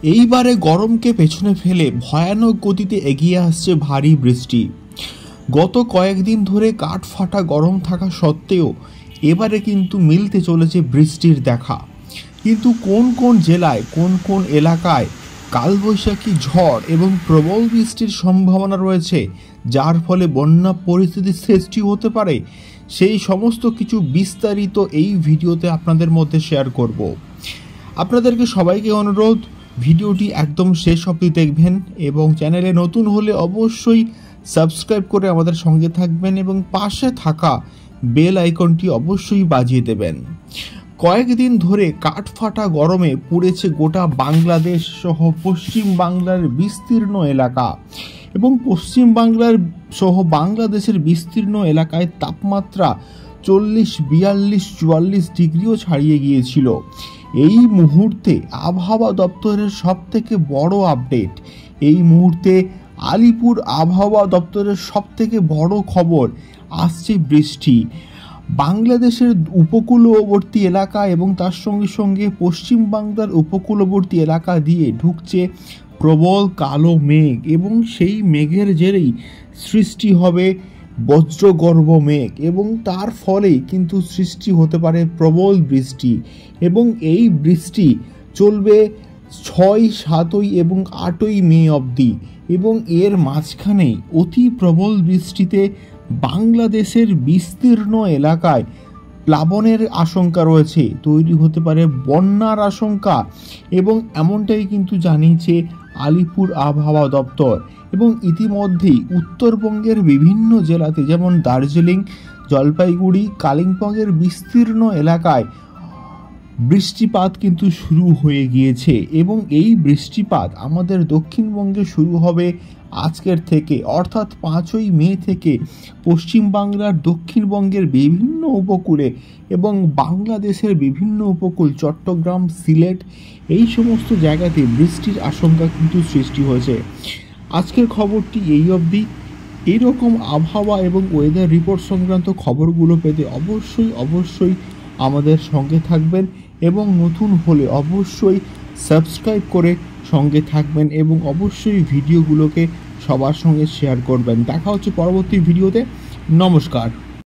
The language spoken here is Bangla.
এইবারে গরমকে পেছনে ফেলে ভয়ানক গতিতে এগিয়ে আসছে ভারী বৃষ্টি। গত কয়েকদিন ধরে কাঠফাটা গরম থাকা সত্ত্বেও এবারে কিন্তু মিলতে চলেছে বৃষ্টির দেখা। কিন্তু কোন কোন জেলায় কোন কোন এলাকায় কালবৈশাখী ঝড় এবং প্রবল বৃষ্টির সম্ভাবনা রয়েছে, যার ফলে বন্যা পরিস্থিতির সৃষ্টি হতে পারে, সেই সমস্ত কিছু বিস্তারিত এই ভিডিওতে আপনাদের মধ্যে শেয়ার করব। আপনাদেরকে সবাইকে অনুরোধ, ভিডিওটি একদম শেষ অবধি দেখবেন এবং চ্যানেলে নতুন হলে অবশ্যই সাবস্ক্রাইব করে আমাদের সঙ্গে থাকবেন এবং পাশে থাকা বেল আইকনটি অবশ্যই বাজিয়ে দেবেন। কয়েকদিন ধরে কাঠফাটা গরমে পুড়েছে গোটা বাংলাদেশ সহ পশ্চিম বাংলার বিস্তীর্ণ এলাকা এবং পশ্চিম বাংলার সহ বাংলাদেশের বিস্তীর্ণ এলাকায় তাপমাত্রা 40, 42, 44 ডিগ্রিও ছাড়িয়ে গিয়েছিল। এই মুহূর্তে আবহাওয়া দপ্তরের সবথেকে বড় আপডেট, এই মুহূর্তে আলিপুর আবহাওয়া দপ্তরের সবথেকে বড় খবর, আসছে বৃষ্টি। বাংলাদেশের উপকূলবর্তী এলাকা এবং তার সঙ্গে সঙ্গে পশ্চিম বাংলার উপকূলবর্তী এলাকা দিয়ে ঢুকছে প্রবল কালো মেঘ এবং সেই মেঘের জেরেই সৃষ্টি হবে বজ্রগর্ভ মেঘ এবং তার ফলেই কিন্তু সৃষ্টি হতে পারে প্রবল বৃষ্টি এবং এই বৃষ্টি চলবে 6, 7 এবং 8 মে অবধি এবং এর মাঝখানে অতি প্রবল বৃষ্টিতে বাংলাদেশের বিস্তীর্ণ এলাকায় প্লাবনের আশঙ্কা রয়েছে, তৈরি হতে পারে বন্যার আশঙ্কা এবং এমনটাই কিন্তু জানিয়েছে আলিপুর আবহাওয়া দপ্তর। এবং ইতিমধ্যেই উত্তরবঙ্গের বিভিন্ন জেলাতে যেমন দার্জিলিং, জলপাইগুড়ি, কালিম্পংয়ের বিস্তীর্ণ এলাকায় বৃষ্টিপাত কিন্তু শুরু হয়ে গিয়েছে এবং এই বৃষ্টিপাত আমাদের দক্ষিণবঙ্গে শুরু হবে আজকের থেকে, অর্থাৎ 5 মে থেকে পশ্চিমবাংলার দক্ষিণবঙ্গের বিভিন্ন উপকূলে এবং বাংলাদেশের বিভিন্ন উপকূল, চট্টগ্রাম, সিলেট, এই সমস্ত জায়গাতে বৃষ্টির আশঙ্কা কিন্তু সৃষ্টি হয়েছে। আজকের খবরটি এই অবধি। এইরকম আবহাওয়া এবং ওয়েদার রিপোর্ট সংক্রান্ত খবরগুলো পেতে অবশ্যই আমাদের সঙ্গে থাকবেন এবং নতুন হলে অবশ্যই সাবস্ক্রাইব করে সঙ্গে থাকবেন এবং অবশ্যই ভিডিওগুলোকে সবার সঙ্গে শেয়ার করবেন। দেখা হচ্ছে পরবর্তী ভিডিওতে। নমস্কার।